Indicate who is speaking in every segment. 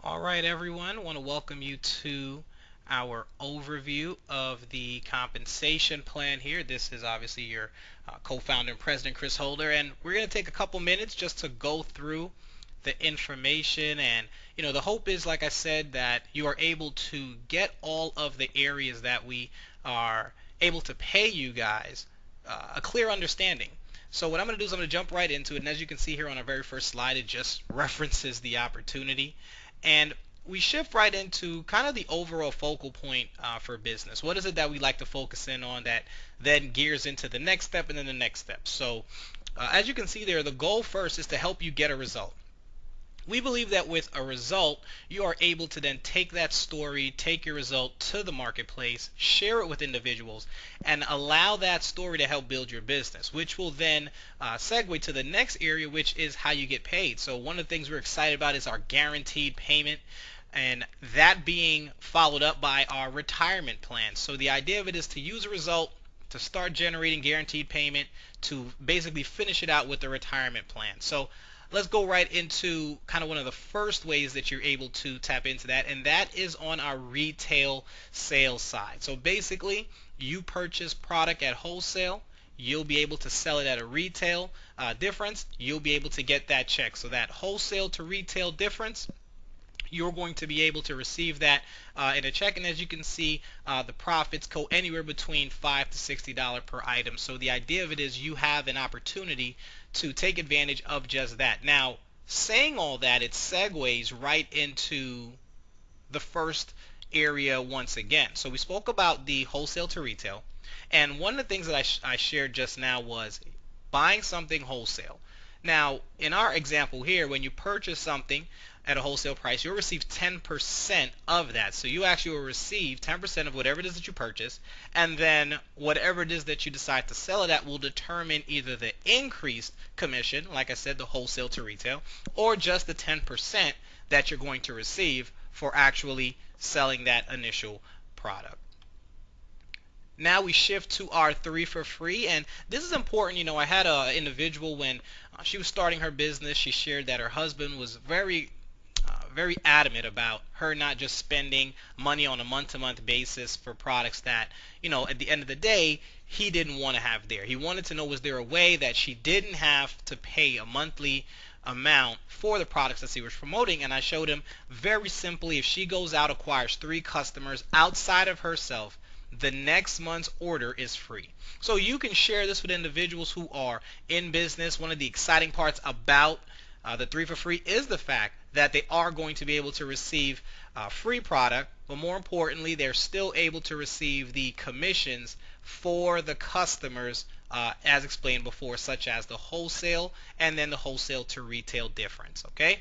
Speaker 1: All right, everyone. I want to welcome you to our overview of the compensation plan here. This is obviously your co-founder and president, Chris Holder, and we're going to take a couple minutes just to go through the information. And the hope is, like I said, that you are able to get all of the areas that we are able to pay you guys a clear understanding. So what I'm going to do is I'm going to jump right into it, and as you can see here on our very first slide, it just references the opportunity. And we shift right into kind of the overall focal point for business. What is it that we like to focus in on that then gears into the next step and then the next step? So as you can see there, the goal first is to help you get a result. We believe that with a result, you are able to then take that story, take your result to the marketplace, share it with individuals, and allow that story to help build your business, which will then segue to the next area, which is how you get paid. So one of the things we're excited about is our guaranteed payment, and that being followed up by our retirement plan. So the idea of it is to use a result to start generating guaranteed payment to basically finish it out with the retirement plan. So let's go right into kind of one of the first ways that you're able to tap into that, and that is on our retail sales side. So basically, you purchase product at wholesale, you'll be able to sell it at a retail difference, you'll be able to get that check. So that wholesale to retail difference, you're going to be able to receive that in a check. And as you can see, the profits go anywhere between $5 to $60 per item. So the idea of it is you have an opportunity to take advantage of just that. Now, saying all that, it segues right into the first area once again. So we spoke about the wholesale to retail, and one of the things that I shared just now was buying something wholesale. Now, in our example here, when you purchase something at a wholesale price, you'll receive 10% of that. So you actually will receive 10% of whatever it is that you purchase, and then whatever it is that you decide to sell it at will determine either the increased commission, like I said, the wholesale to retail, or just the 10% that you're going to receive for actually selling that initial product. Now we shift to our 3 for free, and this is important. I had an individual when she was starting her business. She shared that her husband was very adamant about her not just spending money on a month-to-month basis for products that, at the end of the day, he didn't want to have there. He wanted to know, was there a way that she didn't have to pay a monthly amount for the products that she was promoting? And I showed him very simply, if she goes out, acquires 3 customers outside of herself, the next month's order is free. So you can share this with individuals who are in business. One of the exciting parts about the 3 for free is the fact that they are going to be able to receive free product, but more importantly, they're still able to receive the commissions for the customers as explained before, such as the wholesale and then the wholesale to retail difference. Okay?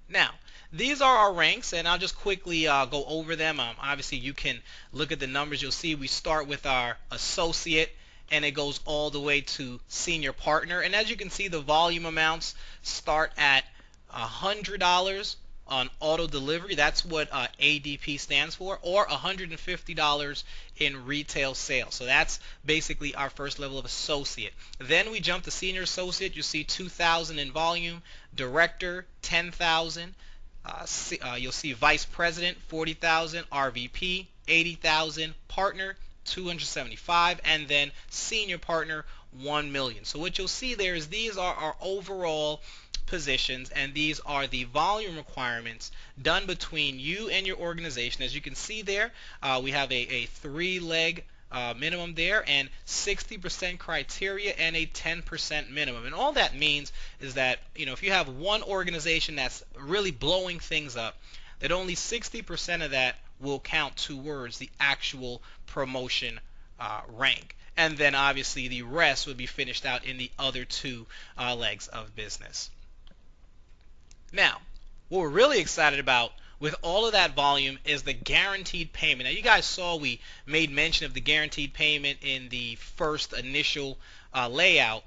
Speaker 1: Now, these are our ranks, and I'll just quickly go over them. Obviously, you can look at the numbers. You'll see we start with our associate, and it goes all the way to senior partner. And as you can see, the volume amounts start at $100 on auto delivery. That's what ADP stands for, or $150 in retail sales. So that's basically our first level of associate. Then we jump to senior associate. You see 2,000 in volume. Director, 10,000. You'll see vice president, 40,000. RVP, 80,000. Partner, 275, and then senior partner, 1 million. So what you'll see there is these are our overall positions, and these are the volume requirements done between you and your organization. As you can see there, we have a 3-leg minimum there, and 60% criteria and a 10% minimum. And all that means is that if you have one organization that's really blowing things up, that only 60% of that will count towards the actual promotion rank. And then obviously the rest would be finished out in the other 2 legs of business. Now, what we're really excited about with all of that volume is the guaranteed payment. Now, you guys saw we made mention of the guaranteed payment in the first initial layout.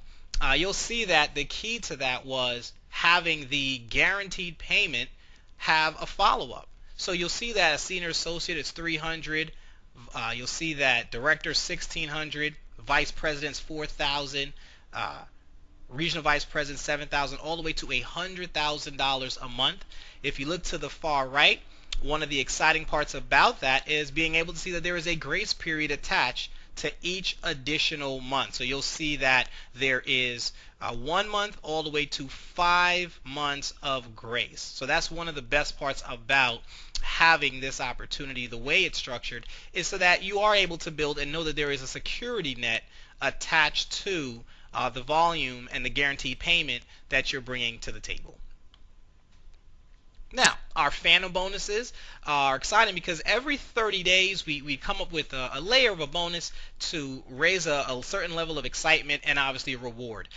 Speaker 1: You'll see that the key to that was having the guaranteed payment have a follow-up. So you'll see that as senior associate it's 300. You'll see that director 1,600, vice president's 4,000. regional vice president, 7,000, all the way to $100,000 a month. If you look to the far right, one of the exciting parts about that is being able to see that there is a grace period attached to each additional month. So you'll see that there is 1 month all the way to 5 months of grace. So that's one of the best parts about having this opportunity. The way it's structured is so that you are able to build and know that there is a security net attached to the volume and the guaranteed payment that you're bringing to the table. Now, our phantom bonuses are exciting because every 30 days we come up with a layer of a bonus to raise a certain level of excitement and obviously a reward.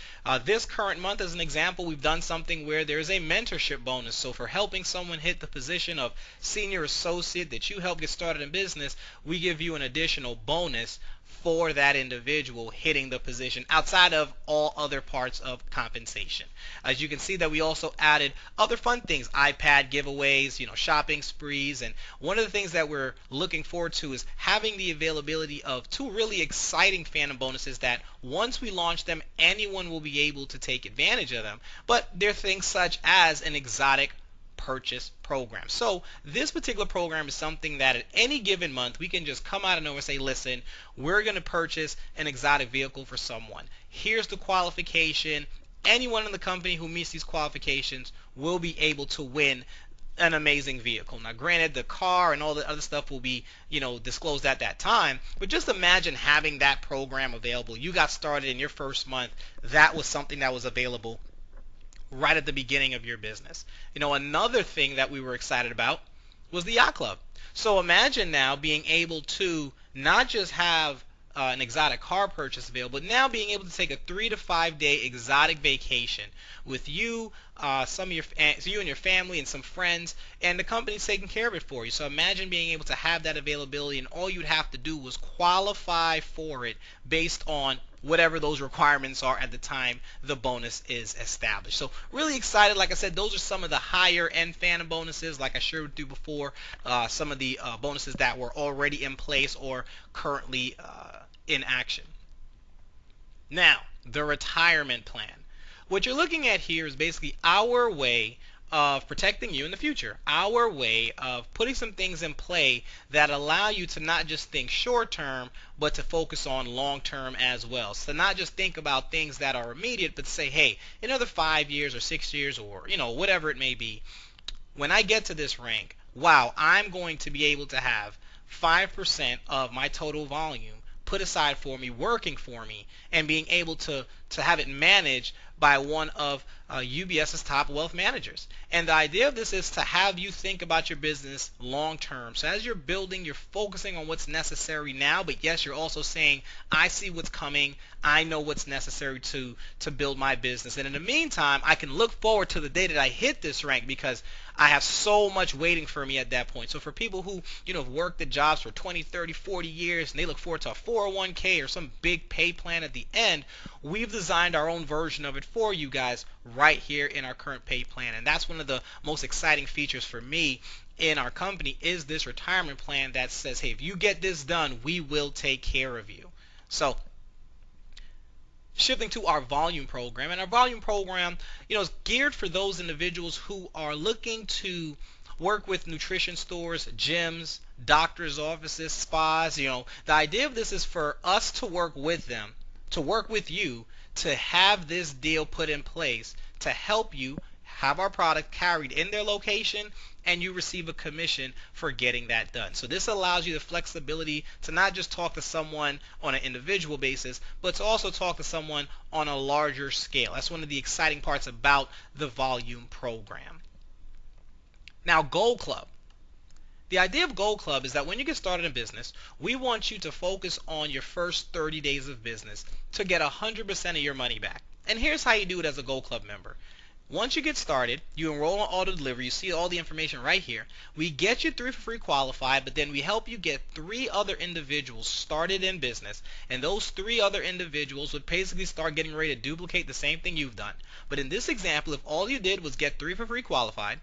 Speaker 1: This current month, as an example, we've done something where there is a mentorship bonus. So for helping someone hit the position of senior associate that you help get started in business, we give you an additional bonus for that individual hitting the position outside of all other parts of compensation. As you can see that we also added other fun things, iPad giveaways, shopping sprees, and one of the things that we're looking forward to is having the availability of two really exciting phantom bonuses that once we launch them, anyone will be able to take advantage of them. But they're things such as an exotic purchase program. So this particular program is something that at any given month we can just come out of nowhere and say, listen, we're going to purchase an exotic vehicle for someone. Here's the qualification. Anyone in the company who meets these qualifications will be able to win an amazing vehicle. Now granted, the car and all the other stuff will be disclosed at that time, but just imagine having that program available. You got started in your first month. That was something that was available right at the beginning of your business. Another thing that we were excited about was the yacht club. So imagine now being able to not just have an exotic car purchase available, but now being able to take a 3 to 5 day exotic vacation with you, you and your family and some friends, and the company's taking care of it for you. So imagine being able to have that availability, and all you'd have to do was qualify for it based on whatever those requirements are at the time the bonus is established. So really excited. Like I said, those are some of the higher end phantom bonuses, like I shared with you before, some of the bonuses that were already in place or currently in action. Now, the retirement plan. What you're looking at here is basically our way of protecting you in the future, our way of putting some things in play that allow you to not just think short term, but to focus on long term as well. So not just think about things that are immediate, but say, hey, in another 5 years or 6 years or whatever it may be, when I get to this rank, wow, I'm going to be able to have 5% of my total volume put aside for me, working for me, and being able to have it managed by one of UBS's top wealth managers. And the idea of this is to have you think about your business long term. So as you're building, you're focusing on what's necessary now, but yes, you're also saying, I see what's coming. I know what's necessary to build my business. And in the meantime, I can look forward to the day that I hit this rank because I have so much waiting for me at that point. So for people who have worked at jobs for 20, 30, 40 years and they look forward to a 401k or some big pay plan at the end, we've designed our own version of it for you guys right here in our current pay plan. And that's one of the most exciting features for me in our company is this retirement plan that says, hey, if you get this done, we will take care of you. So shifting to our volume program, and our volume program is geared for those individuals who are looking to work with nutrition stores, gyms, doctors' offices, spas. The idea of this is for us to work with them, to work with you, to have this deal put in place to help you have our product carried in their location, and you receive a commission for getting that done. So this allows you the flexibility to not just talk to someone on an individual basis, but to also talk to someone on a larger scale. That's one of the exciting parts about the volume program. Now, Gold Club. The idea of Gold Club is that when you get started in business, we want you to focus on your first 30 days of business to get 100% of your money back. And here's how you do it as a Gold Club member. Once you get started, you enroll on auto delivery. You see all the information right here. We get you 3 for free qualified, but then we help you get 3 other individuals started in business. And those 3 other individuals would basically start getting ready to duplicate the same thing you've done. But in this example, if all you did was get 3 for free qualified,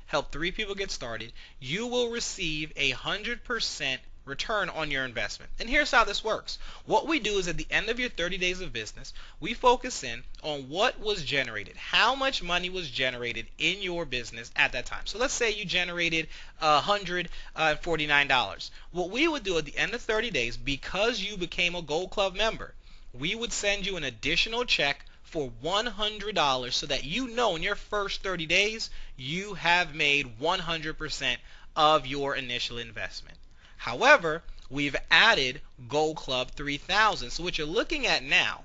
Speaker 1: help 3 people get started, you will receive 100% return on your investment. And here's how this works. What we do is at the end of your 30 days of business, we focus in on what was generated, how much money was generated in your business at that time. So let's say you generated $149. What we would do at the end of 30 days, because you became a Gold Club member, we would send you an additional check for $100 so that you know in your first 30 days you have made 100% of your initial investment. However, we've added Gold Club 3000. So what you're looking at now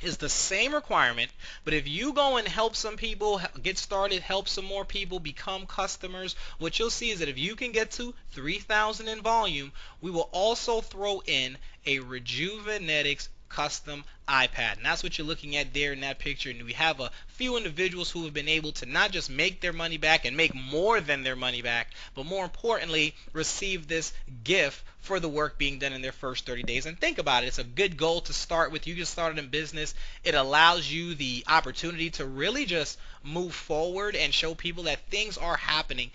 Speaker 1: is the same requirement, but if you go and help some people get started, help some more people become customers, what you'll see is that if you can get to 3,000 in volume, we will also throw in a Rejuvenetics custom iPad. And that's what you're looking at there in that picture. And we have a few individuals who have been able to not just make their money back and make more than their money back, but more importantly, receive this gift for the work being done in their first 30 days. And think about it. It's a good goal to start with. You just started in business. It allows you the opportunity to really just move forward and show people that things are happening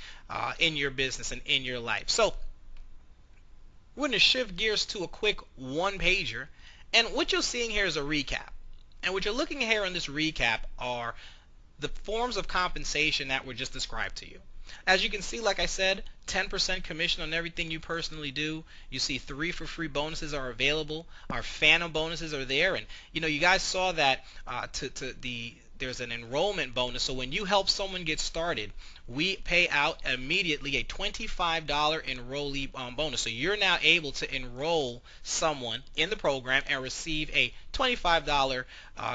Speaker 1: in your business and in your life. So we're going to shift gears to a quick one-pager. And what you're seeing here is a recap. And what you're looking at here on this recap are the forms of compensation that were just described to you. As you can see, like I said, 10% commission on everything you personally do. You see 3 for free bonuses are available. Our phantom bonuses are there. And you guys saw that there's an enrollment bonus. So when you help someone get started, we pay out immediately a $25 enrollee bonus. So you're now able to enroll someone in the program and receive a $25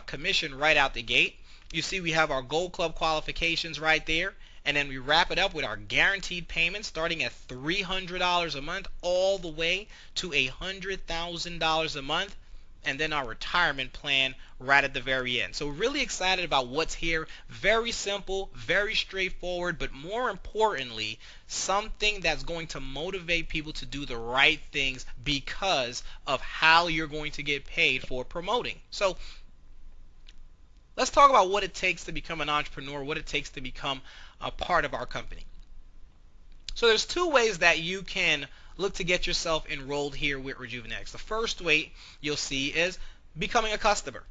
Speaker 1: commission right out the gate. You see we have our Gold Club qualifications right there. And then we wrap it up with our guaranteed payments starting at $300 a month all the way to $100,000 a month. And then our retirement plan right at the very end. So really excited about what's here. Very simple, very straightforward, but more importantly, something that's going to motivate people to do the right things because of how you're going to get paid for promoting. So let's talk about what it takes to become an entrepreneur, what it takes to become a part of our company. So there's 2 ways that you can look to get yourself enrolled here with Rejuvenetics. The first way you'll see is becoming a customer.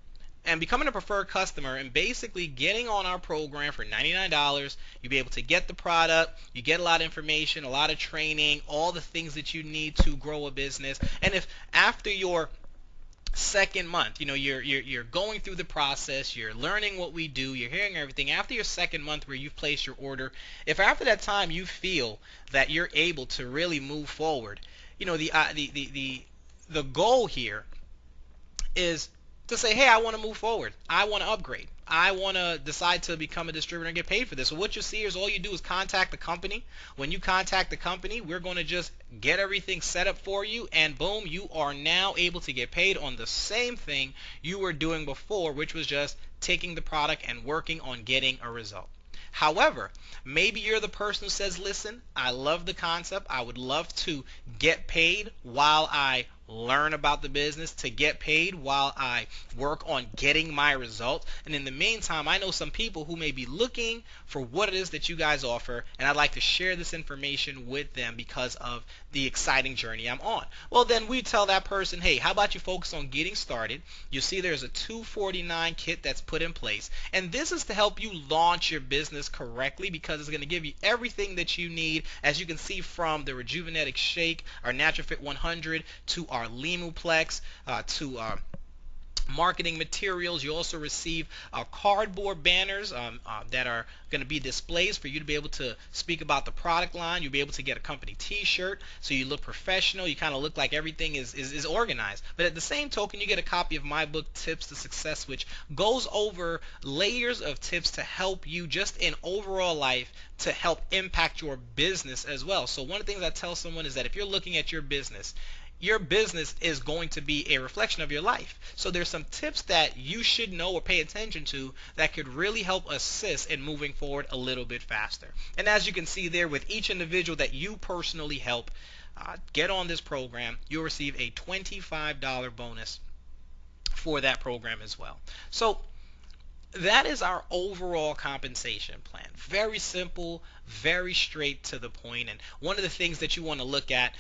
Speaker 1: And becoming a preferred customer and basically getting on our program for $99, you'll be able to get the product, you get a lot of information, a lot of training, all the things that you need to grow a business. And if after your second month, you're going through the process, you're learning what we do, you're hearing everything. After your second month where you've placed your order, if after that time you feel that you're able to really move forward, the goal here is to say, hey, I want to move forward. I want to upgrade. I want to decide to become a distributor and get paid for this. So what you see is all you do is contact the company. When you contact the company, we're going to just get everything set up for you, and boom, you are now able to get paid on the same thing you were doing before, which was just taking the product and working on getting a result. However, maybe you're the person who says, listen, I love the concept. I would love to get paid while I learn about the business, to get paid while I work on getting my results. And in the meantime, I know some people who may be looking for what it is that you guys offer, and I'd like to share this information with them because of the exciting journey I'm on. Well, then we tell that person, hey, how about you focus on getting started? You see there's a $249 kit that's put in place, and this is to help you launch your business correctly because it's going to give you everything that you need, as you can see, from the Rejuvenetics Shake, our Natural Fit 100, to our Limuplex, to marketing materials. You also receive cardboard banners that are going to be displays for you to be able to speak about the product line. You'll be able to get a company t-shirt so you look professional. You kind of look like everything is organized. But at the same token, you get a copy of my book, Tips to Success, which goes over layers of tips to help you just in overall life to help impact your business as well. So one of the things I tell someone is that if you're looking at your business is going to be a reflection of your life. So there's some tips that you should know or pay attention to that could really help assist in moving forward a little bit faster. And as you can see there, with each individual that you personally help get on this program, you'll receive a $25 bonus for that program as well. So that is our overall compensation plan. Very simple, very straight to the point. And one of the things that you want to look at,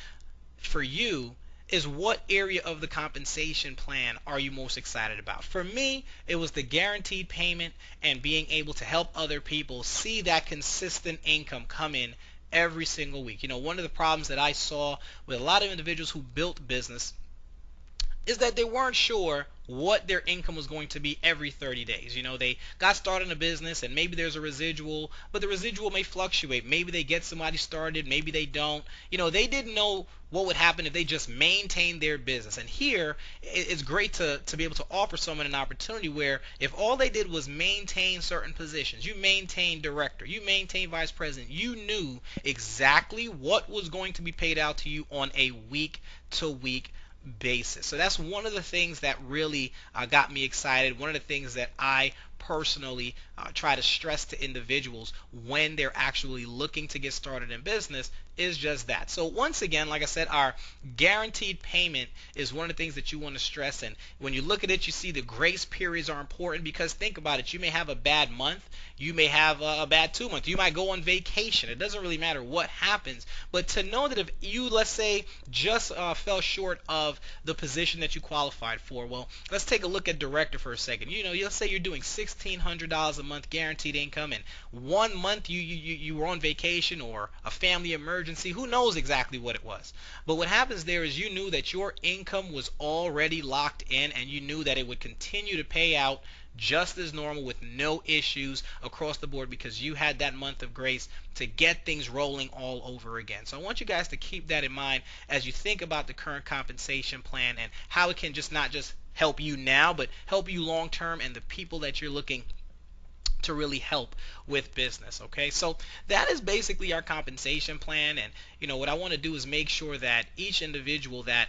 Speaker 1: for you is what area of the compensation plan are you most excited about? For me, it was the guaranteed payment and being able to help other people see that consistent income come in every single week. One of the problems that I saw with a lot of individuals who built business is that they weren't sure what their income was going to be every 30 days. They got started in a business and maybe there's a residual, but the residual may fluctuate. Maybe they get somebody started, maybe they don't. They didn't know what would happen if they just maintained their business. And here, it's great to be able to offer someone an opportunity where if all they did was maintain certain positions, you maintain director, you maintain vice president, you knew exactly what was going to be paid out to you on a week to week basis. So that's one of the things that really got me excited. One of the things that I personally try to stress to individuals when they're actually looking to get started in business is just that. So once again, like I said, our guaranteed payment is one of the things that you want to stress. And when you look at it, you see the grace periods are important because think about it. You may have a bad month. You may have a bad 2 months. You might go on vacation. It doesn't really matter what happens. But to know that if you, let's say, just fell short of the position that you qualified for, well, let's take a look at director for a second. Let's say you're doing $1,600 a month guaranteed income, and 1 month you were on vacation or a family emergency. Who knows exactly what it was? But what happens there is you knew that your income was already locked in, and you knew that it would continue to pay out just as normal with no issues across the board because you had that month of grace to get things rolling all over again. So I want you guys to keep that in mind as you think about the current compensation plan and how it can just not just help you now, but help you long term and the people that you're looking to really help with business. Okay, so that is basically our compensation plan. And what I want to do is make sure that each individual that